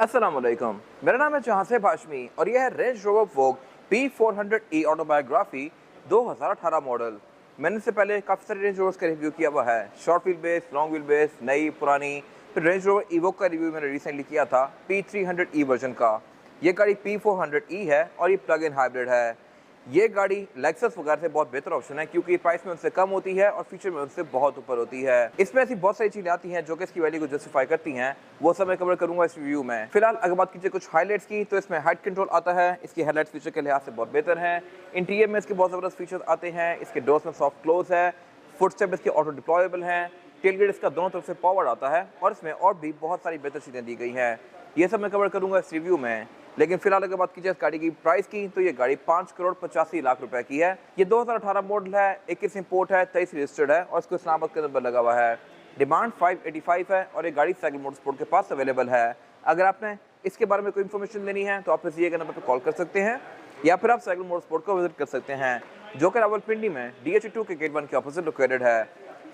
अस्सलाम वालेकुम, मेरा नाम है जहांसेब हाशमी और यह है रेंज रोवर वोग P400e ऑटोबायोग्राफी 2018 मॉडल। मैंने इससे पहले काफ़ी सारे रेंज रोवर्स का रिव्यू किया हुआ है, short wheel base, long wheel base, नई पुरानी। फिर रेंज रोवर इवोक का रिव्यू मैंने रिसेंटली किया था P300e वर्जन का। ये गाड़ी P400e है और ये प्लग इन हाइब्रिड है। ये गाड़ी लेक्सस वगैरह से बहुत बेहतर ऑप्शन है क्योंकि प्राइस में उनसे कम होती है और फीचर में उनसे बहुत ऊपर होती है। इसमें ऐसी बहुत सारी चीजें आती हैं जो कि इसकी वैल्यू को जस्टिफाई करती हैं, वो सब मैं कवर करूंगा इस रिव्यू में। फिलहाल अगर बात कीजिए कुछ हाईलाइट्स की, तो इसमें हाइट कंट्रोल आता है, इसकी हेडलाइट्स फीचर के लिहाज से बहुत बेहतर है। इंटीरियर में इसके बहुत जबरदस्त फीचर आते हैं, इसके डोर्स में सॉफ्ट क्लोज है, फुटस्टेप इसके ऑटो डिप्लॉयबल है, टेलगेट इसका दोनों तरफ से पावर आता है और इसमें और भी बहुत सारी बेहतर चीजें दी गई हैं। ये सब मैं कवर करूंगा इस रिव्यू में। लेकिन फिलहाल अगर बात कीजिए इस गाड़ी की प्राइस की, तो ये गाड़ी 5,85,00,000 रुपए की है। ये 2018 मॉडल है, 21 इंपोर्ट है, 23 रजिस्टर्ड है और इसको इस्लामाबाद का नंबर लगा हुआ है। डिमांड 585 है और ये गाड़ी साइकिल मोटरस्पोर्ट के पास अवेलेबल है। अगर आपने इसके बारे में कोई इन्फॉर्मेशन लेनी है तो आप इस दिए गए नंबर पर कॉल कर सकते हैं या फिर आप साइकिल मोटरस्पोर्ट को विजिट कर सकते हैं, जो कि रावलपिंडी में DH2 के गेट 1 के ऑपोजिट लोकेटेड है।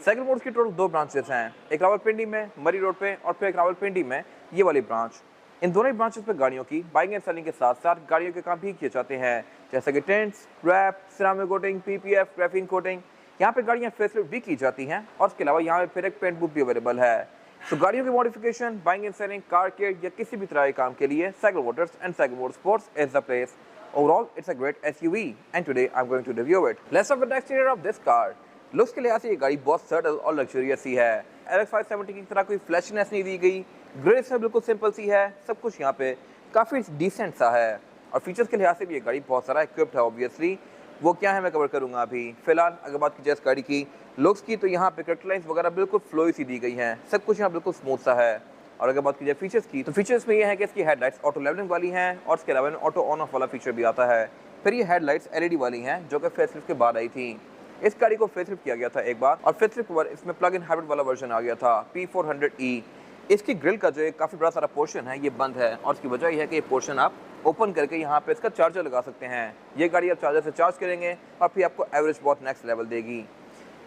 साइकिल मोटर्स की टोटल 2 ब्रांचेस हैं, एक रावलपिंडी में मरी रोड पे और फिर एक रावलपिंडी में ये वाली ब्रांच। इन दोनों ही ब्रांचेस पे गाड़ियों की बाइंग एंड सेलिंग के साथ साथ गाड़ियों के काम भी किए जाते हैं, जैसे कि tints, wrap, ceramic coating, PPF, graphene coating. यहाँ पे गाड़ियाँ फेसलिफ्ट भी की जाती हैं और इसके अलावा यहाँ पे फिर एक पेंट बुक भी अवेलेबल है। तो गाड़ियों की modification, buying and selling, car care या किसी भी तरह के काम के लिए cycle Motors and cycle motorsports is the place. Overall, it's a great SUV and today I'm going to review it. Let's start with the exterior of this car. Looks के लिहाज से ये गाड़ी बहुत सटल और लग्जरियस सी है। LX 570 की तरह कोई फ्लैशीनेस नहीं दी गई, ग्रिल से बिल्कुल सिंपल सी है, सब कुछ यहाँ पे काफ़ी डिसेंट सा है। और फीचर्स के लिहाज से भी ये गाड़ी बहुत सारा इक्विप्ड है ऑब्वियसली। वो क्या है मैं कवर करूँगा अभी। फिलहाल अगर बात की जाए इस गाड़ी की लुक्स की, तो यहाँ पे कट लाइन्स वगैरह बिल्कुल फ्लोई सी दी गई हैं, सब कुछ यहाँ बिल्कुल स्मूथ सा है। और अगर बात की जाए फीचर्स की, तो फीचर्स में ये है कि इसकी हेडलाइट्स ऑटो लेवलिंग वाली हैं और इसके अलावा ऑटो ऑन ऑफ वाला फीचर भी आता है। फिर ये हेडलाइट्स LED वाली हैं जो कि फेसलिफ्ट के बाद आई थी। इस गाड़ी को फेसलिफ्ट किया गया था एक बार और फेसलिफ्ट पर इसमें प्लग इन हाइब्रिड वाला वर्जन आ गया था P400e। इसकी ग्रिल का जो काफ़ी बड़ा सारा पोर्शन है ये बंद है और इसकी वजह यह है कि ये पोर्शन आप ओपन करके यहाँ पे इसका चार्जर लगा सकते हैं। ये गाड़ी आप चार्जर से चार्ज करेंगे और फिर आपको एवरेज बहुत नेक्स्ट लेवल देगी।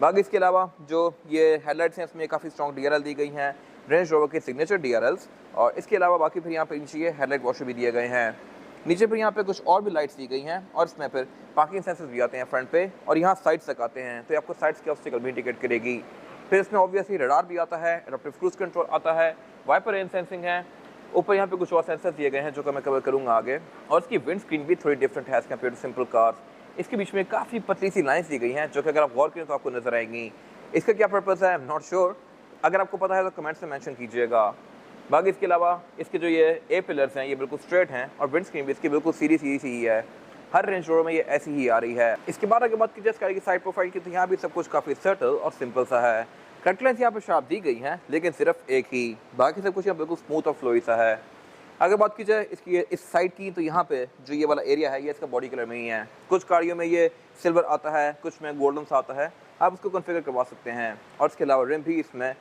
बाकी इसके अलावा जो ये हेडलाइट्स हैं इसमें काफ़ी स्ट्रॉन्ग DRL दी गई हैं, रेंज रोवर के सिग्नेचर DRLs। और इसके अलावा बाकी फिर यहाँ पे नीचे ये हेडलाइट वॉशर भी दिए गए हैं। नीचे पर यहाँ पे कुछ और भी लाइट्स दी गई हैं और इसमें फिर पार्किंग सेंसर्स भी आते हैं फ्रंट पे और यहाँ साइड्स तक आते हैं, तो आपको साइड्स के ऑब्स्टिकल भी इंडिकेट करेगी। फिर इसमें ऑब्वियसली रडार भी आता है, एडाप्टिव क्रूज कंट्रोल आता है, वाइपर रेन सेंसिंग है। ऊपर यहाँ पे कुछ और सेंसर्स दिए गए हैं जो कि मैं कवर करूँगा आगे। और इसकी विंड स्क्रीन भी थोड़ी डिफरेंट है as compare to simple cars. इसके बीच में काफ़ी पतली सी लाइन्स दी गई हैं जो कि अगर आप गौर करें तो आपको नजर आएंगी। इसका क्या पर्पज़ है आई एम नॉट श्योर, अगर आपको पता है तो कमेंट्स में मेंशन कीजिएगा। बाकी इसके अलावा इसके जो ये A पिलर्स हैं ये बिल्कुल स्ट्रेट हैं और विंड स्क्रीन भी इसकी बिल्कुल सीधी ही है। हर रेंज रोवर में ये ऐसी ही आ रही है। इसके बाद अगर बात कीजिए इस गाड़ी की साइड प्रोफाइल की, तो यहाँ भी सब कुछ काफ़ी सटल और सिंपल सा है। कट लाइन्स यहाँ पर शार्प दी गई हैं लेकिन सिर्फ एक ही, बाकी सब कुछ यहाँ बिल्कुल स्मूथ और फ्लोई सा है। अगर बात की जाए इसकी इस साइड की, तो यहाँ पे जो ये वाला एरिया है ये इसका बॉडी कलर में ही है। कुछ गाड़ियों में ये सिल्वर आता है, कुछ में गोल्डन सा आता है, आप उसको कॉन्फ़िगर करवा सकते हैं। और इसके अलावा रिम भी इसमें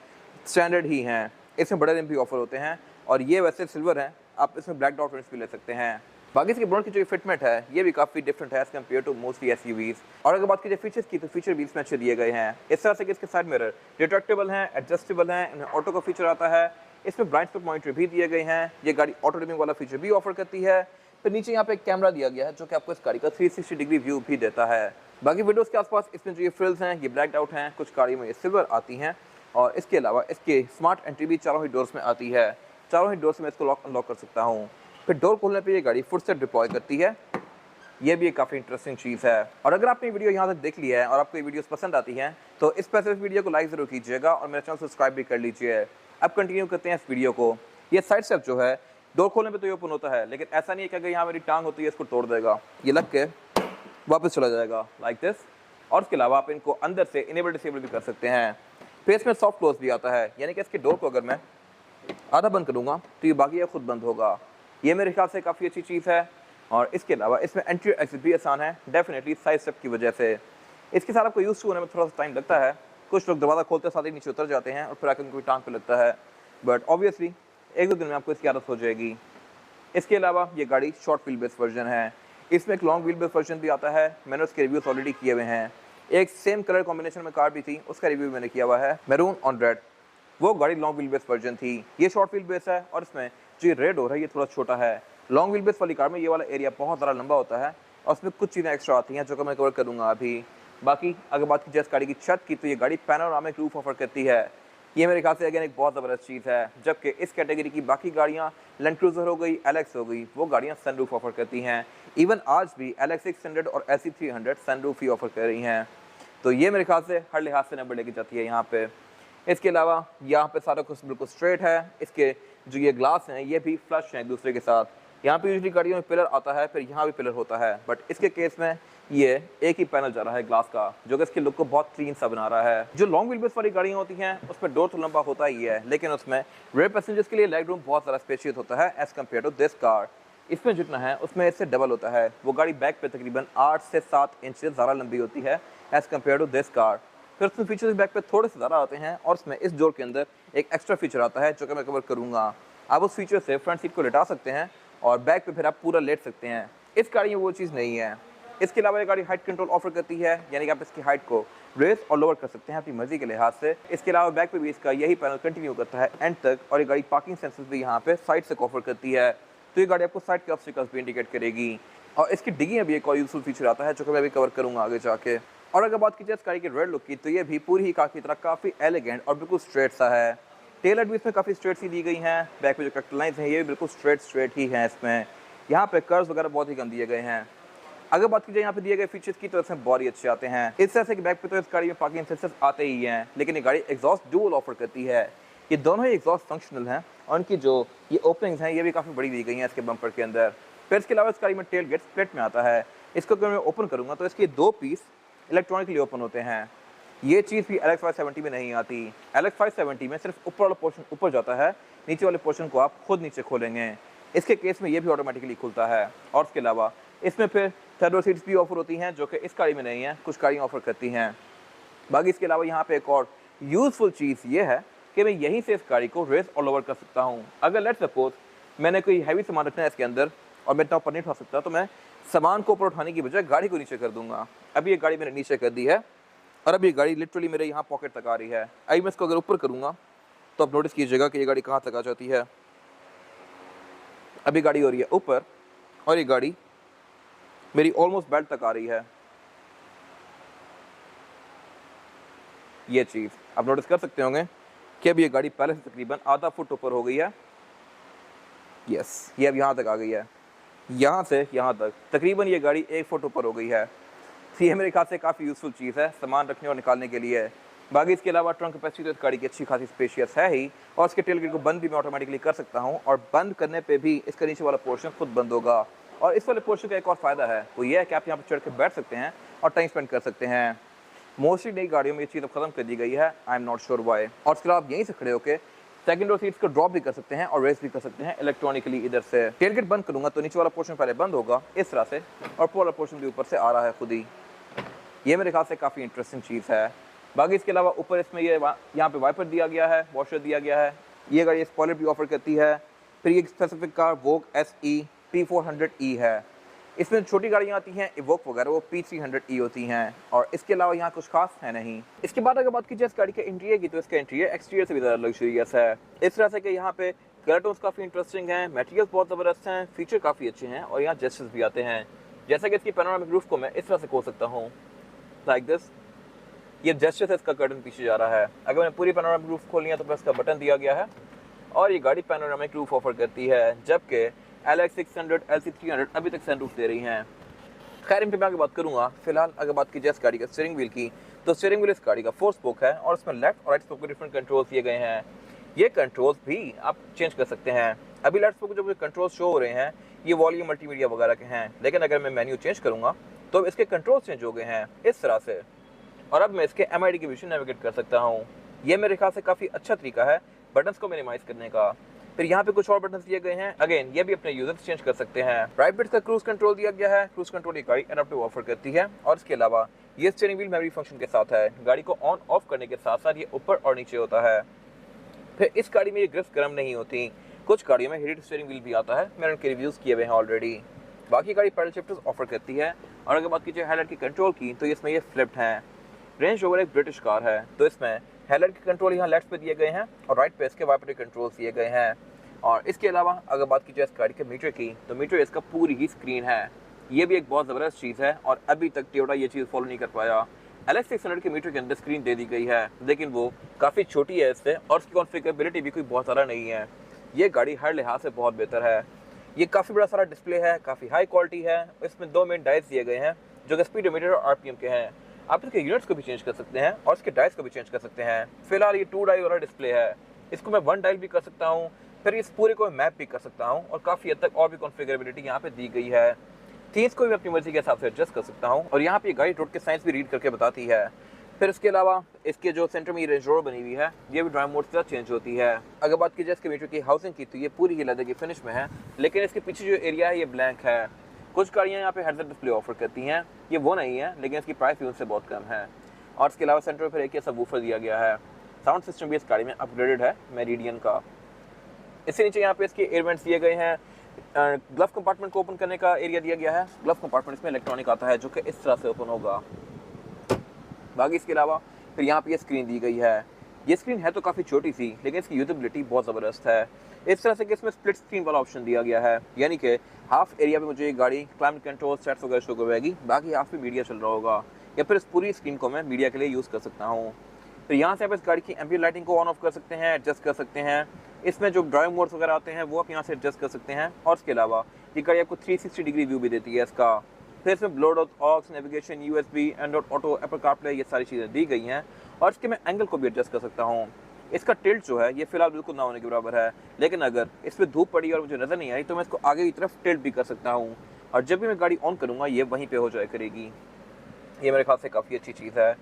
स्टैंडर्ड ही हैं, इसमें बड़े रिम भी ऑफर होते हैं और ये वैसे सिल्वर है, आप इसमें ब्लैक डॉट रिम्स भी ले सकते हैं। बाकी इसके बोनट की जो फिटमेंट है ये भी काफ़ी डिफरेंट है as compare to mostly SUVs। और अगर बात कीजिए फीचर्स की, तो फीचर भी इसमें अच्छे दिए गए हैं। इस तरह से कि इसके साइड मिरर रिट्रैक्टेबल हैं, एडजस्टेबल हैं, इनमें ऑटो का फीचर आता है, इसमें ब्लाइंड स्पॉट मॉनिटर भी दिए गए हैं। ये गाड़ी ऑटो डिमिंग वाला फीचर भी ऑफर करती है। फिर नीचे यहाँ पे एक कैमरा दिया गया है जो कि आपको इस गाड़ी का 360 डिग्री व्यू भी देता है। बाकी विंडोज़ के आसपास इसमें जो ये फ्रिल्स हैं ये ब्लैक आउट हैं, कुछ गाड़ियों में ये सिल्वर आती हैं। और इसके अलावा इसके स्मार्ट एंट्री भी चारों ही डोर्स में आती है, चारों ही डोर्स में इसको लॉक अनलॉक कर सकता हूँ। फिर डोर खोलने पे ये गाड़ी फुट से डिप्लॉय करती है, ये भी एक काफ़ी इंटरेस्टिंग चीज़ है। और अगर आपने वीडियो यहाँ तक देख लिया है और आपको ये वीडियोस पसंद आती हैं तो इस स्पेसिफिक वीडियो को लाइक ज़रूर कीजिएगा और मेरा चैनल सब्सक्राइब भी कर लीजिए। अब कंटिन्यू करते हैं इस वीडियो को। ये साइड स्टेप जो है डोर खोलने पे तो ये ओपन होता है, लेकिन ऐसा नहीं है कि अगर यहाँ मेरी टांग होती है इसको तोड़ देगा, ये लग के वापस चला जाएगा लाइक दिस। और इसके अलावा आप इनको अंदर से इनेबल डिसेबल भी कर सकते हैं। फेस में सॉफ्ट क्लोज भी आता है, यानी कि इसके डोर को अगर मैं आधा बंद करूँगा तो ये बाकी खुद बंद होगा। ये मेरे ख्याल से काफ़ी अच्छी चीज़ है। और इसके अलावा इसमें एंट्री एग्जिट भी आसान है, डेफिनेटली साइड स्टेप की वजह से। इसके साथ आपको यूज़ होने में थोड़ा सा टाइम लगता है, कुछ लोग दरवाज़ा खोलते साथ ही नीचे उतर जाते हैं और फिर आकर उनको टांग पे लगता है, बट ऑब्वियसली एक दो दिन में आपको इसकी आदत हो जाएगी। इसके अलावा ये गाड़ी शॉर्ट व्हील बेस वर्जन है, इसमें एक लॉन्ग व्हील बेस वर्जन भी आता है। मैंने उसके रिव्यूज ऑलरेडी किए हुए हैं। एक सेम कलर कॉम्बिनेशन में कार भी थी, उसका रिव्यू मैंने किया हुआ है, मैरून ऑन रेड। वो गाड़ी लॉन्ग व्हील बेस वर्जन थी, ये शॉर्ट व्हील बेस है और इसमें जो ये रेड डोर है ये थोड़ा छोटा है। लॉन्ग व्हील बेस वाली कार में ये वाला एरिया बहुत ज़्यादा लंबा होता है और उसमें कुछ चीज़ें एक्स्ट्रा आती हैं जो कि मैं कवर करूँगा अभी। बाकी अगर बात की जाए इस गाड़ी की छत की, तो ये गाड़ी पैनोरामिक रूफ ऑफर करती है। ये मेरे ख्याल से अगेन एक बहुत ज़बरदस्त चीज़ है, जबकि इस कैटेगरी की बाकी गाड़ियाँ लैंड क्रूज़र हो गई, एलएक्स हो गई, वो गाड़ियाँ सनरूफ ऑफर करती हैं। इवन आज भी LX 600 और LC 300 सनरूफ ही ऑफर कर रही हैं। तो ये मेरे ख्याल से हर लिहाज से नंबर लेके जाती है यहाँ पे। इसके अलावा यहाँ पे सारा कुछ बिल्कुल स्ट्रेट है। इसके जो ये ग्लास हैं ये भी फ्लश हैं एक दूसरे के साथ। यहाँ पे यूजली गाड़ियों में पिलर आता है, फिर यहाँ भी पिलर होता है, बट इसके केस में ये एक ही पैनल जा रहा है ग्लास का, जो कि इसके लुक को बहुत क्लीन सा बना रहा है। जो लॉन्ग व्हील बेस वाली गाड़ियाँ होती हैं उसमें डोर तो लंबा होता ही है, लेकिन उसमें रेयर पैसेंजर्स के लिए लेग रूम बहुत ज़्यादा स्पेशियस होता है as compare to this car. इसमें जितना है उसमें इससे डबल होता है। वो गाड़ी बैक पे तकरीबन 8 से 7 इंच से ज़्यादा लंबी होती है as compare to this car. फिर उसमें फीचर्स बैक पे थोड़े से ज़्यादा आते हैं और उसमें इस डोर के अंदर एक एक्स्ट्रा फीचर आता है जो कि मैं कवर करूँगा। आप उस फीचर से फ्रंट सीट को लेटा सकते हैं और बैक पे फिर आप पूरा लेट सकते हैं। इस गाड़ी में वो चीज़ नहीं है। इसके अलावा ये गाड़ी हाइट कंट्रोल ऑफर करती है, यानी कि आप इसकी हाइट को रेस और लोअर कर सकते हैं अपनी मर्जी के लिहाज से। इसके अलावा बैक पे भी इसका यही पैनल कंटिन्यू करता है एंड तक, और ये गाड़ी पार्किंग सेंसर्स भी यहाँ पे साइड से ऑफर करती है, तो ये गाड़ी आपको साइड के ऑब्स्टिकल्स भी इंडिकेट करेगी। और इसकी डिग्गी में भी एक और यूजफुल फीचर आता है जो कि मैं भी कवर करूँगा आगे जाके। और अगर बात की जाए इस गाड़ी के रेड लुक की, तो ये भी पूरी ही कार की तरह काफ़ी एलिगेंट और बिल्कुल स्ट्रेट सा है। टेल लाइट भी इसमें काफ़ी स्ट्रेट सी दी गई हैं। बैक में जो कट लाइन्स हैं ये भी बिल्कुल स्ट्रेट ही हैं। इसमें यहाँ पे कर्व्स वगैरह बहुत ही कम दिए गए हैं। अगर बात की जाए यहाँ पे दिए गए फीचर्स की, तो इसमें बहुत ही अच्छे आते हैं। इस तरह से कि बैक पे तो इस गाड़ी में पार्किंग सेंसर्स आते ही हैं, लेकिन ये गाड़ी एग्जॉस्ट डुअल ऑफर करती है। ये दोनों ही एग्जॉस्ट फंक्शनल हैं और इनकी जो ये ओपनिंग्स हैं ये भी काफ़ी बड़ी दी गई हैं इसके बम्पर के अंदर। फिर इसके अलावा इस गाड़ी में टेल गेट स्प्लिट में आता है। इसको अगर मैं ओपन करूँगा तो इसके 2 पीस इलेक्ट्रॉनिकली ओपन होते हैं। ये चीज़ भी LX 570 में नहीं आती। LX 570 में सिर्फ ऊपर वाला पोर्शन ऊपर जाता है, नीचे वाले पोर्शन को आप खुद नीचे खोलेंगे। इसके केस में ये भी ऑटोमेटिकली खुलता है। और इसके अलावा इसमें फिर थर्ड सीट्स भी ऑफर होती हैं जो कि इस गाड़ी में नहीं है, कुछ गाड़ियाँ ऑफर करती हैं। बाकी इसके अलावा यहाँ पे एक और यूज़फुल चीज़ ये है कि मैं यहीं से इस गाड़ी को रेस और लोअर कर सकता हूँ। अगर लेट्स सपोज मैंने कोई हैवी सामान रखना है इसके अंदर और मैं इतना ऊपर नहीं उठा सकता, तो मैं सामान को ऊपर उठाने की बजाय गाड़ी को नीचे कर दूंगा। अभी ये गाड़ी मैंने नीचे कर दी है और अभी ये गाड़ी लिटरली मेरे यहाँ पॉकेट तक आ रही है। अभी मैं इसको अगर ऊपर करूँगा तो आप नोटिस कीजिएगा कि ये गाड़ी कहाँ तक आ जाती है। अभी गाड़ी हो रही है ऊपर और ये गाड़ी मेरी ऑलमोस्ट बेल्ट तक आ रही है। ये चीज़ आप नोटिस कर सकते होंगे कि अब ये गाड़ी पहले से तकरीबन आधा फुट ऊपर हो गई है। यस, ये अब यहाँ तक आ गई है, यहाँ से यहाँ तक तकरीबन ये गाड़ी 1 फुट ऊपर हो गई है। तो ये मेरे ख्याल से काफ़ी यूज़फुल चीज़ है सामान रखने और निकालने के लिए। बाकी इसके अलावा ट्रंक कैपेसिटी तो इस गाड़ी की अच्छी खासी स्पेशियस है ही, और इसके टेल गेट को बंद भी मैं ऑटोमेटिकली कर सकता हूँ, और बंद करने पे भी इसका नीचे वाला पोर्शन खुद बंद होगा। और इस वाले पोर्शन का एक और फ़ायदा है, वो ये है कि आप यहाँ पर चढ़ के बैठ सकते हैं और टाइम स्पेंड कर सकते हैं। मोस्टली नई गाड़ियों में ये चीज़ अब खत्म कर दी गई है, I am not sure why. और इसके अलावा आप यहीं से खड़े होकर सेकंड रो सीट्स को ड्रॉप भी कर सकते हैं और रेस भी कर सकते हैं इलेक्ट्रॉनिकली। इधर से टेल गेट बंद करूँगा तो नीचे वाला पोर्शन पहले बंद होगा इस तरह से, और ऊपर वाला पोर्शन भी ऊपर से आ रहा है खुद ही। ये मेरे ख्याल से काफ़ी इंटरेस्टिंग चीज़ है। बाकी इसके अलावा ऊपर इसमें ये यहाँ पे वाइपर दिया गया है, वॉशर दिया गया है। ये गाड़ी स्पॉइलर भी ऑफर करती है। फिर ये स्पेसिफिक कार वोग SE P400E है। इसमें छोटी गाड़ियाँ आती हैं इवोक वगैरह, वो P300E होती हैं, और इसके अलावा यहाँ कुछ खास है नहीं। इसके बाद अगर बात की जाए इस गाड़ी के इंटीरियर की, तो इसका इंटीरियर एक्सटीरियर से भी ज़्यादा लग्जरियस है। इस तरह से कि यहाँ पे कलर टोन्स काफ़ी इंटरेस्टिंग हैं, मटेरियल्स बहुत ज़बरदस्त हैं, फीचर काफ़ी अच्छे हैं, और यहाँ जेस्चर्स भी आते हैं। जैसा कि इसकी पैनोरामिक रूफ को मैं इस तरह से खोल सकता हूँ, लाइक दिस। ये जेस्चर से इसका कर्टन पीछे जा रहा है। अगर मैंने पूरी पैनोरामिक रूफ खोलनी है तो इसका बटन दिया गया है, और ये गाड़ी पैनोरामिक रूफ ऑफर करती है, जबकि LX 600 LC 300 अभी तक सनरूफ दे रही हैं। खैर इन पे मैं आगे बात करूँगा। फिलहाल अगर बात की जाए इस गाड़ी का स्टीयरिंग व्हील की, तो स्टीयरिंग व्हील इस गाड़ी का 4 स्पोक है, और इसमें लेफ्ट और राइट स्पोक के डिफरेंट कंट्रोल्स दिए गए हैं। ये कंट्रोल्स भी आप चेंज कर सकते हैं। अभी लेफ्ट स्पोक जो मुझे कंट्रोल्स शो हो रहे हैं ये वॉल्यूम मल्टीमीडिया वगैरह के हैं, लेकिन अगर मैं मेन्यू चेंज करूँगा तो इसके कंट्रोल्स चेंज हो गए हैं इस तरह से, और अब मैं इसके MID के विषय नेविगेट कर सकता हूँ। ये मेरे ख्याल से काफ़ी अच्छा तरीका है बटन्स को मिनिमाइज करने का। फिर यहाँ पे कुछ और बटन्स दिए गए हैं, अगेन ये भी अपने यूजर्स चेंज कर सकते हैं। राइट बिट का क्रूज कंट्रोल दिया गया है, क्रूज कंट्रोल ये गाड़ी एडाप्टिव ऑफर करती है, और इसके अलावा ये स्टीयरिंग व्हील मेमोरी फंक्शन के साथ है। गाड़ी को ऑन ऑफ करने के साथ साथ ये ऊपर और नीचे होता है। फिर इस गाड़ी में ये ग्रिप्स गर्म नहीं होती। कुछ गाड़ियों में हीटेड स्टीयरिंग व्हील भी आता है, मैंने उनके रिव्यूज़ किए हुए हैं ऑलरेडी। बाकी गाड़ी पैडल शिफ्टर्स ऑफर करती है, और अगर बात कीजिए हेडलाइट की कंट्रोल की, तो इसमें ये फ्लिप्ड हैं। रेंज रोवर एक ब्रिटिश कार है, तो इसमें हेडलाइट के कंट्रोल यहाँ लेफ्ट पे दिए गए हैं और राइट पे इसके वाइपर कंट्रोल्स दिए गए हैं। और इसके अलावा अगर बात की जाए इस गाड़ी के मीटर की, तो मीटर इसका पूरी ही स्क्रीन है। ये भी एक बहुत ज़बरदस्त चीज़ है और अभी तक टोयोटा ये चीज़ फॉलो नहीं कर पाया। LS600 के मीटर के अंदर स्क्रीन दे दी गई है, लेकिन वो काफ़ी छोटी है इससे और उसकी कॉन्फ़िगरेबिलिटी भी कोई बहुत ज़्यादा नहीं है। ये गाड़ी हर लिहाज से बहुत बेहतर है। ये काफ़ी बड़ा सारा डिस्प्ले है, काफ़ी हाई क्वालिटी है। इसमें 2 मेन डायल्स दिए गए हैं जो कि स्पीडोमीटर और RPM के हैं। आप इसके यूनिट्स को भी चेंज कर सकते हैं और इसके डायल्स को भी चेंज कर सकते हैं। फिलहाल ये 2 डायल वाला डिस्प्ले है, इसको मैं 1 डायल भी कर सकता हूँ, फिर इस पूरे को मैप भी कर सकता हूँ और काफ़ी हद तक और भी कॉन्फ़िगरेबिलिटी यहाँ पे दी गई है। थीम्स को भी अपनी मर्जी के हिसाब से एडजस्ट कर सकता हूँ और यहाँ पे गाड़ी रोड के साइंस भी रीड करके बताती है। फिर इसके अलावा इसके जो सेंटर में रेंज रोवर बनी हुई है, ये भी ड्राइव मोड से चेंज होती है। अगर बात की जाए इसके मीटर की हाउसिंग की, तो ये पूरी ही लेदर की फिनिश में है, लेकिन इसके पीछे जो एरिया है ये ब्लैंक है। कुछ गाड़ियाँ यहाँ पे हेडअप डिस्प्ले ऑफर करती हैं, ये वो नहीं है, लेकिन इसकी प्राइस भी उनसे बहुत कम है। और इसके अलावा सेंटर में फिर एक सबवूफर दिया गया है। साउंड सिस्टम भी इस गाड़ी में अपग्रेडेड है मेरिडियन का। इससे नीचे यहाँ पे इसके एयर वेंट्स दिए गए हैं। ग्लव कंपार्टमेंट को ओपन करने का एरिया दिया गया है। ग्लव कंपार्टमेंट इसमें इलेक्ट्रॉनिक आता है जो कि इस तरह से ओपन होगा। बाकी इसके अलावा फिर यहाँ पे ये स्क्रीन दी गई है। ये स्क्रीन है तो काफ़ी छोटी सी, लेकिन इसकी यूजेबिलिटी बहुत ज़बरदस्त है। इस तरह से कि इसमें स्प्लिट स्क्रीन वाला ऑप्शन दिया गया है, यानी कि हाफ एरिया पे मुझे ये गाड़ी क्लाइमेट कंट्रोल सेट्स वगैरह शो करवाएगी, बाकी हाफ पे मीडिया चल रहा होगा, या फिर इस पूरी स्क्रीन को मैं मीडिया के लिए यूज़ कर सकता हूँ। फिर यहाँ से आप इस गाड़ी की एम्बिएंट लाइटिंग को ऑन ऑफ कर सकते हैं, एडजस्ट कर सकते हैं। इसमें जो ड्राइव मोड्स वगैरह आते हैं वो आप यहाँ से एडजस्ट कर सकते हैं। और इसके अलावा ये गाड़ी आपको 360 डिग्री व्यू भी देती है इसका। फिर इसमें Bluetooth, aux, navigation, USB, Android Auto, Apple CarPlay, ये सारी चीज़ें दी गई हैं। और इसके मैं एंगल को भी एडजस्ट कर सकता हूँ। इसका टिल्ट जो है ये फिलहाल बिल्कुल ना होने के बराबर है, लेकिन अगर इस पर धूप पड़ी और मुझे नज़र नहीं आई तो मैं इसको आगे की तरफ टिल्ट भी कर सकता हूँ, और जब भी मैं गाड़ी ऑन करूँगा ये वहीं पे हो जाया करेगी। ये मेरे ख्याल से काफ़ी अच्छी चीज़ है।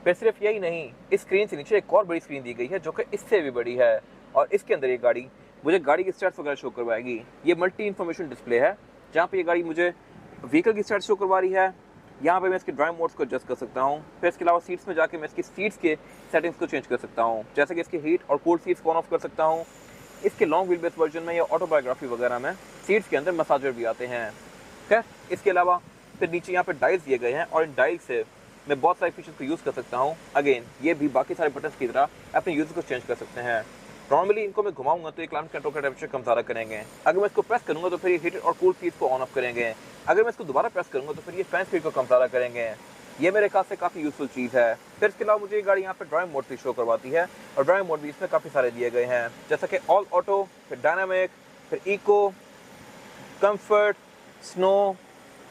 फिर सिर्फ यही नहीं, इस स्क्रीन से नीचे एक और बड़ी स्क्रीन दी गई है जो कि इससे भी बड़ी है, और इसके अंदर ये गाड़ी मुझे गाड़ी की स्टैट्स वगैरह शो करवाएगी। ये मल्टी इन्फॉर्मेशन डिस्प्ले है जहाँ पे ये गाड़ी मुझे व्हीकल की स्टैट्स शो करवा रही है। यहाँ पे मैं इसके ड्राइव मोड्स को एडजस्ट कर सकता हूँ। फिर इसके अलावा सीट्स में जाके मैं इसकी सीट्स के सेटिंग्स को चेंज कर सकता हूँ, जैसे कि इसकी हीट और कूल सीट्स को ऑन ऑफ कर सकता हूँ। इसके लॉन्ग व्हील बेस वर्जन में या ऑटोबायोग्राफी वगैरह में सीट्स के अंदर मसाजर भी आते हैं। खैर, इसके अलावा फिर नीचे यहाँ पे डायल्स दिए गए हैं और इन डायल से मैं बहुत सारे फीचर्स को यूज़ कर सकता हूँ। अगेन ये भी बाकी सारे बटन्स की तरह अपने यूज़र को चेंज कर सकते हैं। नॉर्मली इनको मैं घुमाऊंगा तो ये क्लाइमेट कंट्रोल का टेम्परेचर कम ज़्यादा करेंगे। अगर मैं इसको प्रेस करूँगा तो फिर ये हीटर और कूल सीट्स को ऑन ऑफ करेंगे। अगर मैं इसको दोबारा प्रेस करूँगा तो फिर ये फैन स्पीड को कम ज़्यादा करेंगे। ये मेरे ख्याल से काफ़ी यूजफुल चीज़ है। फिर इसके अलावा मुझे ये गाड़ी यहाँ पे ड्राइव मोड भी शो करवाती है, और ड्राइव मोड भी इसमें काफ़ी सारे दिए गए हैं, जैसा कि ऑल ऑटो, फिर डायनामिक, फिर eco, comfort, snow,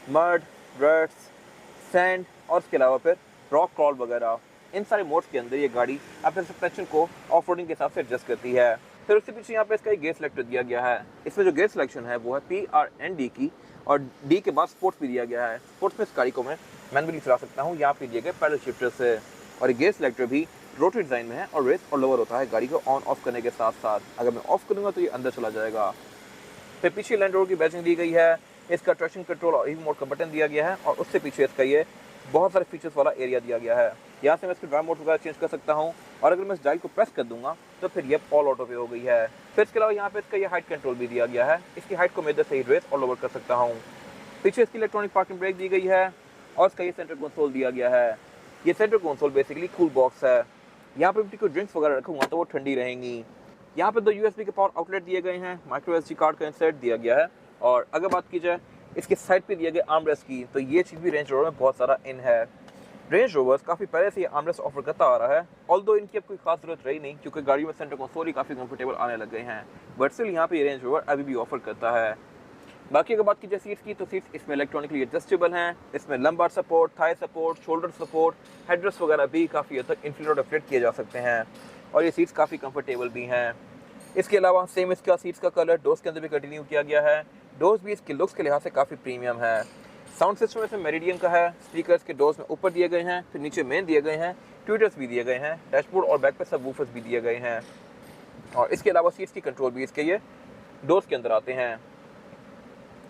mud, ruts, sand, और इसके अलावा फिर रॉक क्रॉल वगैरह। इन सारे मोड्स के अंदर ये गाड़ी अपने सस्पेंशन को ऑफ रोडिंग के हिसाब से एडजस्ट करती है। फिर उसके पीछे यहाँ पे इसका एक गेयर सिलेक्टर दिया गया है। इसमें जो गेयर सिलेक्शन है वो है PRND की, और D के बाद स्पोर्ट्स भी दिया गया है। स्पोर्ट्स में इस गाड़ी को मैं मैनुअली चला सकता हूँ यहाँ पे दिए गए पैडल शिफ्टर से, और गेयर सिलेक्टर भी रोटरी डिज़ाइन में है और रेस और लोअर होता है गाड़ी को ऑन ऑफ करने के साथ साथ। अगर मैं ऑफ करूँगा तो ये अंदर चला जाएगा। फिर पीछे लैंड रोवर की बैजिंग दी गई है। इसका ट्रैक्शन कंट्रोल और ईवी मोड का बटन दिया गया है, और उससे पीछे इसका ये बहुत सारे फीचर्स वाला एरिया दिया गया है। यहाँ से मैं इसके ड्राइव मोड वगैरह चेंज कर सकता हूँ, और अगर मैं इस डायल को प्रेस कर दूंगा तो फिर ये ऑल ऑटो पे हो गई है। फिर इसके अलावा यहाँ पे इसका ये हाइट कंट्रोल भी दिया गया है। इसकी हाइट को मैं इधर से ही रेस और लोअर कर सकता हूँ। पीछे इसकी इलेक्ट्रॉनिक पार्किंग ब्रेक दी गई है, और इसका ये सेंटर कंसोल दिया गया है। ये centre console basically cool box है। यहाँ पे कोई ड्रिंक्स वगैरह रखूँगा तो वो ठंडी रहेंगी। यहाँ पे 2 USB के पावर आउटलेट दिए गए हैं, माइक्रो SD कार्ड का इंसर्ट दिया गया है, और अगर बात की जाए इसके साइड पे दिए गए आर्मरेस्ट की, तो ये चीज़ भी रेंज रोवर में बहुत सारा इन है। रेंज रोवर्स काफ़ी पहले से ये आर्मरेस्ट ऑफर करता आ रहा है, ऑल्दो इनकी अब कोई खास जरूरत रही नहीं क्योंकि गाड़ियों में सेंटर कंसोल ही काफ़ी कंफर्टेबल आने लग गए हैं, बट स्टिल यहाँ पे ये रेंज रोवर अभी भी ऑफर करता है। बाकी अगर बात की जाए सीट्स की, तो सीट्स इसमें इलेक्ट्रॉनिकली एडजस्टेबल हैं। इसमें lumbar support, Thai support, shoulder support, headrest वगैरह भी काफ़ी हद तक इन्फ्लेट और डिफ्लेट किए जा सकते हैं, और ये सीट्स काफ़ी कंफर्टेबल भी हैं। इसके अलावा सेम इसका सीट्स का कलर डोर्स के अंदर भी कंटिन्यू किया गया है। डोर्स भी इसके लुक्स के लिहाज से काफ़ी प्रीमियम है। साउंड सिस्टम इसमें मेरिडियन का है। स्पीकर्स के डोर्स में ऊपर दिए गए हैं, फिर नीचे मेन दिए गए हैं, ट्विटर्स भी दिए गए हैं, डैशबोर्ड और बैक पे सबवूफर्स भी दिए गए हैं, और इसके अलावा सीट्स की कंट्रोल भी इसके ये डोर्स के अंदर आते हैं।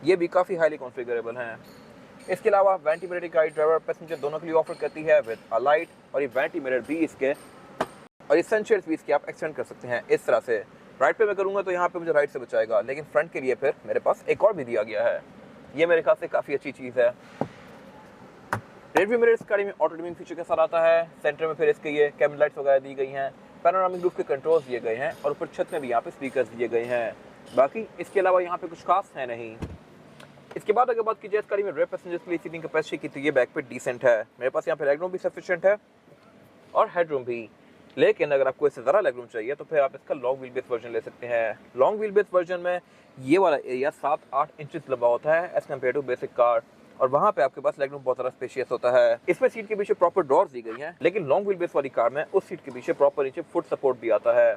ये भी काफ़ी हाईली कॉन्फ़िगरेबल हैं। इसके अलावा वैनिटी मिरर गाड़ी ड्राइवर पैसेंजर दोनों के लिए ऑफर करती है विद अ लाइट, और ये वैनिटी मिरर भी इसके और ये सनशेड्स भी इसके आप एक्सटेंड कर सकते हैं इस तरह से। राइट पे मैं करूँगा तो यहाँ पे मुझे राइट से बचाएगा, लेकिन फ्रंट के लिए फिर मेरे पास एक और भी दिया गया है। ये मेरे ख्याल से काफ़ी अच्छी चीज़ है। रियरव्यू मिरर इस गाड़ी में ऑटो डिमिंग फीचर के साथ आता है। सेंटर में फिर इसके ये कैमरा लाइट्स वगैरह दी गई हैं, पैनोरामिक रूफ के कंट्रोल्स दिए गए हैं और ऊपर छत में भी यहाँ पे स्पीकर्स दिए गए हैं। बाकी इसके अलावा यहाँ पे कुछ खास है नहीं। इसके बाद अगर बात की जाए इस गाड़ी में रेयर पैसेंजर्स के लिए सीटिंग कैपेसिटी की, तो ये बैक पे डिसेंट है। मेरे पास यहाँ पे लेग रूम भी सफिशिएंट है और हेड रूम भी, लेकिन अगर आपको इससे ज़रा लेग रूम चाहिए तो फिर आप इसका लॉन्ग व्हील बेस वर्जन ले सकते हैं। लॉन्ग व्हील बेस वर्जन में ये वाला एरिया 7-8 इंचेस लंबा होता है as compare to basic car, और वहाँ पे आपके पास लेग रूम बहुत ज़्यादा स्पेशियस होता है। इसमें सीट के पीछे प्रॉपर डोर्स दी गई हैं, लेकिन लॉन्ग व्हील बेस वाली कार में उस सीट के पीछे प्रॉपर नीचे फुट सपोर्ट भी आता है।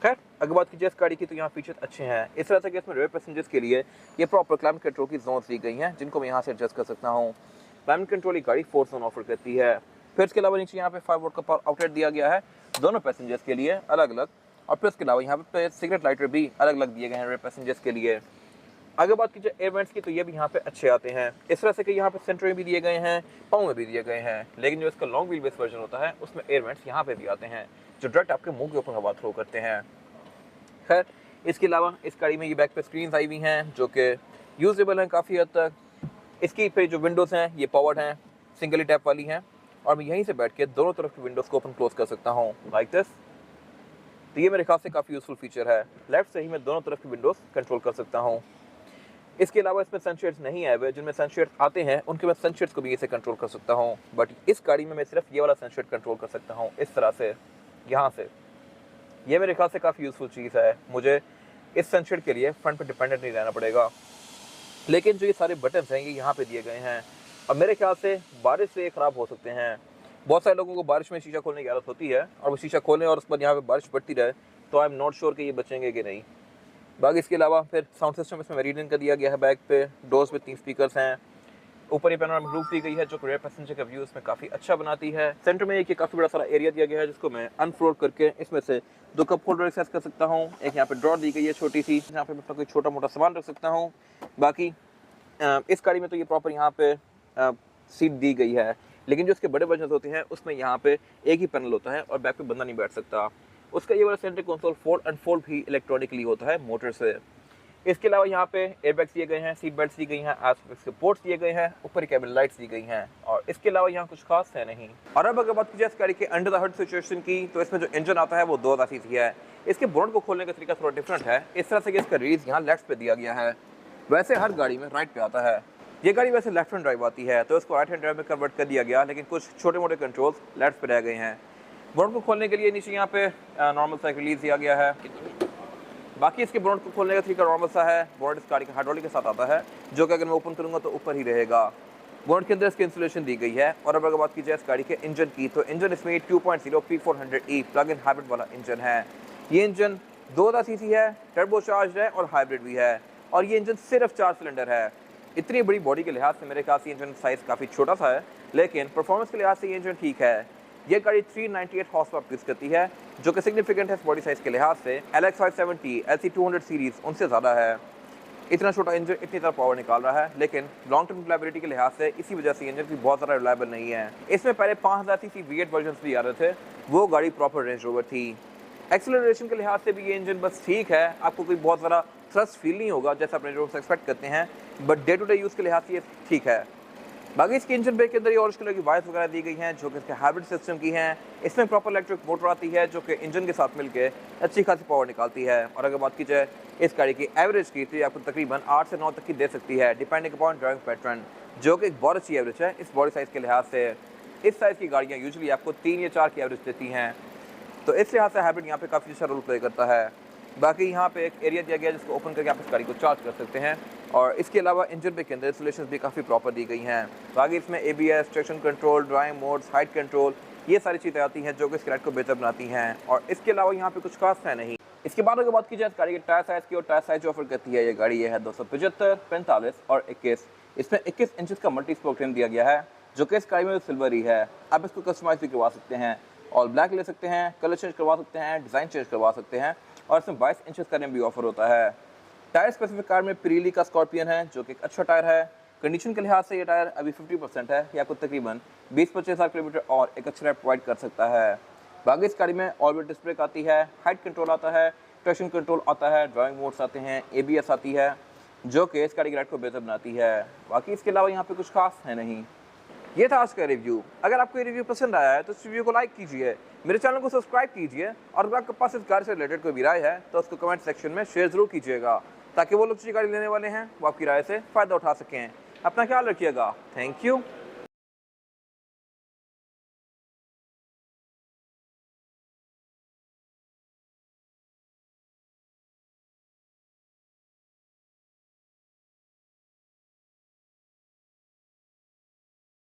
खैर अगर बात की जाए इस गाड़ी की, तो यहाँ फीचर अच्छे हैं इस तरह से कि इसमें रेयर पैसेंजर्स के लिए ये प्रॉपर क्लाइमेट कंट्रोल की जोन्स दी गई हैं, जिनको मैं यहाँ से एडजस्ट कर सकता हूँ। क्लाइमेट कंट्रोल की गाड़ी 4 जोन ऑफर करती है। फिर इसके अलावा नीचे यहाँ पे 5 वोल्ट का पावर आउटलेट दिया गया है दोनों पैसेंजर्स के लिए अलग अलग, और फिर इसके अलावा यहाँ पे सिगरेट लाइटर भी अलग अलग दिए गए हैं रेयर पैसेंजर्स के लिए। अगर बात की जाए एयर वेंट्स की, तो ये भी यहाँ पे अच्छे आते हैं इस तरह से कि यहाँ पे सेंटर में भी दिए गए हैं, पाँव में भी दिए गए हैं, लेकिन जो इसका लॉन्ग व्हील बेस वर्जन होता है उसमें एयर वेंट्स यहाँ पे भी आते हैं जो डायरेक्ट आपके मुंह के ऊपर हवा थ्रो करते हैं। खैर इसके अलावा इस गाड़ी में ये बैक पे स्क्रीन आई हुई हैं जो कि यूजेबल हैं काफ़ी हद तक। इसकी पे जो विंडोज़ हैं ये पावर्ड हैं, सिंगली टैप वाली हैं, और मैं यहीं से बैठ के दोनों तरफ की विंडोज़ को ओपन क्लोज कर सकता हूँ लाइक दिस। तो ये मेरे ख्याल से काफ़ी यूजफुल फीचर है। लेफ्ट से ही मैं दोनों तरफ की विंडोज़ कंट्रोल कर सकता हूँ। इसके अलावा इसमें सनशेड्स नहीं आए हुए, जिनमें सनशेड्स आते हैं उनके मैं सनशेड्स को भी इसे कंट्रोल कर सकता हूँ, बट इस गाड़ी में मैं सिर्फ ये वाला सनशेड कंट्रोल कर सकता हूँ इस तरह से यहाँ से। ये मेरे ख्याल से काफ़ी यूज़फुल चीज़ है, मुझे इस सनशेड के लिए फ्रंट पर डिपेंडेंट नहीं रहना पड़ेगा। लेकिन जो ये सारे बटन्स हैं ये यहाँ पे दिए गए हैं, और मेरे ख्याल से बारिश से ख़राब हो सकते हैं। बहुत सारे लोगों को बारिश में शीशा खोलने की आदत होती है, और वो शीशा खोलें और उस पर यहाँ पे बारिश पड़ती रहे, तो आई एम नॉट श्योर कि ये बचेंगे कि नहीं। बाकी इसके अलावा फिर साउंड सिस्टम इसमें मेरिडियन का दिया गया है बैक पे, डोर्स पे 3 स्पीकर्स हैं, ऊपर ये पैनोरामिक रूफ दी गई है जो रेयर पैसेंजर का व्यू इसमें काफ़ी अच्छा बनाती है। सेंटर में एक काफ़ी बड़ा सारा एरिया दिया गया है जिसको मैं अनफ्लोर करके इसमें से 2 कप होल्डर एक्सेस कर सकता हूँ। एक यहाँ पे ड्रॉर दी गई है छोटी सी, यहाँ पे मैं अपना कोई छोटा मोटा सामान रख सकता हूँ। बाकी इस गाड़ी में तो ये प्रॉपर यहाँ पे सीट दी गई है, लेकिन जो इसके बड़े वर्जन होते हैं उसमें यहाँ पे एक ही पैनल होता है और बैक पे बंदा नहीं बैठ सकता। उसका ये वाला सेंटर कंसोल फोल्ड अनफोल्ड भी इलेक्ट्रॉनिकली होता है मोटर से। इसके अलावा यहाँ पे एयरबैग्स दिए गए हैं, सीट बेल्ट्स दी गई हैं, आसपास के पोर्ट्स दिए गए हैं, ऊपर कैबिन लाइट्स दी गई हैं, और इसके अलावा यहाँ कुछ खास है नहीं। और अब अगर बात की जाए इस गाड़ी के अंडर द हड सिचुएशन की, तो इसमें जो इंजन आता है वो 2000 सीसी है। इसके बोनट को खोलने का तरीका थोड़ा डिफरेंट है, इस तरह से कि इसका रिलीज यहाँ लेफ्ट पे दिया गया है, वैसे हर गाड़ी में राइट पे आता है। ये गाड़ी वैसे लेफ्ट हैंड ड्राइव आती है, तो इसको राइट हैंड ड्राइव में कन्वर्ट कर दिया गया, लेकिन कुछ छोटे मोटे कंट्रोल्स लेफ्ट पे रह गए हैं। बोनट को खोलने के लिए नीचे यहाँ पे नॉर्मल सा रिलीज दिया गया है। बाकी इसके बोनट को खोलने का तरीका नॉर्मल सा है। बोनट इस गाड़ी के हाइड्रोलिक के साथ आता है, जो कि अगर मैं ओपन करूंगा तो ऊपर ही रहेगा। बोनट के अंदर इसकी इंसुलेशन दी गई है। और अब अगर बात की जाए इस गाड़ी के इंजन की, तो इंजन इसमें 2.0 P400E प्लग इन हाइब्रिड वाला इंजन है। ये इंजन 2000 सीसी है, टर्बोचार्ज है और हाइब्रिड भी है, और ये इंजन सिर्फ 4 सिलेंडर है। इतनी बड़ी बॉडी के लिहाज से मेरे ख्याल से इंजन साइज़ काफ़ी छोटा सा है, लेकिन परफॉर्मेंस के लिहाज से ये इंजन ठीक है। ये गाड़ी 398 हॉर्स पावर प्रोड्यूस करती है, जो कि सिग्निफिकेंट है बॉडी साइज के लिहाज से। LX570 LC200 सीरीज उनसे ज़्यादा है। इतना छोटा इंजन इतनी तरह पावर निकाल रहा है, लेकिन लॉन्ग टर्म रिलायबिलिटी के लिहाज से इसी वजह से इंजन भी बहुत ज़्यादा रिलायबल नहीं है। इसमें पहले 5000 सीसी V8 वर्जन भी आ रहे थे, वो गाड़ी प्रॉपर रेंज रोवर थी। एक्सेलरेशन के लिहाज से भी ये इंजन बस ठीक है, आपको कोई बहुत ज़्यादा थ्रस्ट फील नहीं होगा जैसा अपने रोवर से एक्सपेक्ट करते हैं, but day to day use के लिहाज से ये ठीक है। बाकी इसके इंजन ब्रेक के अंदर ये ऑरेंज कलर की वायर्स वगैरह दी गई हैं, जो कि इसके हाइब्रिड सिस्टम की हैं। इसमें प्रॉपर इलेक्ट्रिक मोटर आती है, जो कि इंजन के साथ मिलकर अच्छी खासी पावर निकालती है। और अगर बात की जाए इस गाड़ी की एवरेज की, तो ये आपको तकरीबन 8 से 9 तक की दे सकती है, डिपेंडिंग अपॉन ड्राइविंग पैटर्न, जो कि एक बहुत अच्छी एवरेज है इस बॉडी साइज़ के लिहाज से। इस साइज़ की गाड़ियाँ यूजुअली आपको 3 या 4 की एवरेज देती हैं, तो इस लिहाज से हाइब्रिड यहाँ पे काफ़ी अच्छा रोल प्ले करता है। बाकी यहाँ पे एक एरिया दिया गया है जिसको ओपन करके आप इस गाड़ी को चार्ज कर सकते हैं, और इसके अलावा इंजन पे के अंदर इंसुलेशन भी काफ़ी प्रॉपर दी गई हैं। बाकी इसमें ABS, traction control, driving modes, height control, ये सारी चीज़ें आती हैं जो कि इस राइड को बेहतर बनाती हैं, और इसके अलावा यहाँ पे कुछ खास है नहीं। इसके बाद अगर बात की जाए गाड़ी के टायर साइज़ की, और टायर साइज जो ऑफर करती है ये गाड़ी, ये है 275, 45 और 21। इसमें 21 इंचज़ का मल्टी स्पोक रिम दिया गया है, जो कि इस गाड़ी में सिल्वर ही है। आप इसको कस्टमाइज भी करवा सकते हैं, ऑल ब्लैक ले सकते हैं, कलर चेंज करवा सकते हैं, डिज़ाइन चेंज करवा सकते हैं, और इसमें 22 इंचज़ का रिम भी ऑफर होता है। टायर स्पेसिफिक कार में पिरीली का स्कॉर्पियन है, जो कि एक अच्छा टायर है। कंडीशन के लिहाज से ये टायर अभी 50% है, ये आपको तकरीबन 20-25 हज़ार किलोमीटर और एक अच्छा राइड प्रोवाइड कर सकता है। बाकी इस गाड़ी में ऑल व्हील डिस्क ब्रेक आती है, हाइट कंट्रोल आता है, ट्रैक्शन कंट्रोल आता है, ड्राइविंग मोड्स आते हैं, ABS आती है, जो कि इस गाड़ी की राइड को बेहतर बनाती है। बाकी इसके अलावा यहाँ पे कुछ खास है नहीं। ये था आज का रिव्यू। अगर आपको ये रिव्यू पसंद आया है तो इस रिव्यू को लाइक कीजिए, मेरे चैनल को सब्सक्राइब कीजिए, और अगर आपके पास इस गाड़ी से रिलेटेड कोई भी राय है तो उसको कमेंट सेक्शन में शेयर जरूर कीजिएगा, ताकि वो लोग जो गाड़ी लेने वाले हैं वो आपकी राय से फ़ायदा उठा सकें। अपना ख्याल रखिएगा। Thank you.